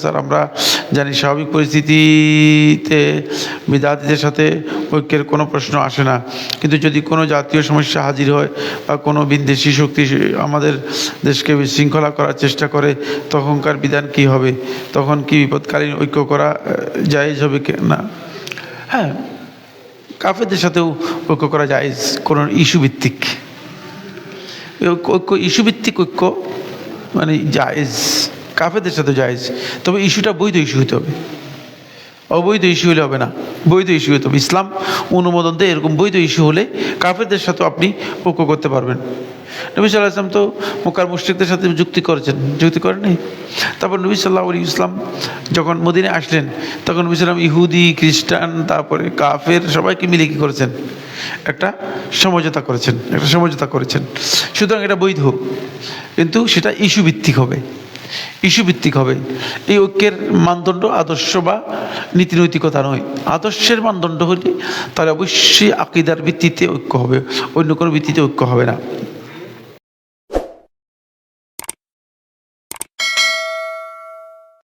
Sir, আমরা জানি স্বাভাবিক পরিস্থিতিতে বিদাতিদের সাথে ঐক্যের কোনো প্রশ্ন আসে না, কিন্তু যদি কোনো জাতীয় সমস্যা হাজির হয় বা কোনো বিদেশি শক্তি আমাদের দেশকে বিশৃঙ্খলা করার চেষ্টা করে, তখনকার বিধান কি হবে? তখন কি বিপদকালীন ঐক্য করা জায়েজ হবে না? হ্যাঁ, কাফেরদের সাথেও ঐক্য করা জায়েজ, কোনো ইস্যু ভিত্তিক ঐক্য, ইস্যু ভিত্তিক ঐক্য মানে জায়েজ, কাফেরদের সাথে জায়েজ। তবে ইস্যুটা বৈধ ইস্যু হতে হবে, অবৈধ ইস্যু হলে হবে না, বৈধ ইস্যু হতে হবে। ইসলাম অনুমোদন দেয় এরকম বৈধ ইস্যু হলে কাফেরদের সাথেও আপনি ঐক্য করতে পারবেন। নবী সাল্লাল্লাহু আলাইহি ওয়াসাল্লাম তো মক্কার মুশরিকদের সাথে যুক্তি করেন নাই। তারপর নবী সাল্লাল্লাহু আলাইহি ওয়াসাল্লাম যখন মদিনায় আসলেন, তখন নবী সাল্লাম ইহুদি, খ্রিস্টান, তারপরে কাফের সবাইকে মিলে কী করেছেন? একটা সমঝোতা করেছেন। সুতরাং এটা বৈধ, কিন্তু সেটা ইস্যু ভিত্তিক হবে। এই ঐক্যের মানদণ্ড আদর্শ বা নীতিনৈতিকতা নয়। আদর্শের মানদণ্ড হলে তাহলে অবশ্যই আকীদার ভিত্তিতে ঐক্য হবে, অন্য কোনো ভিত্তিতে ঐক্য হবে না।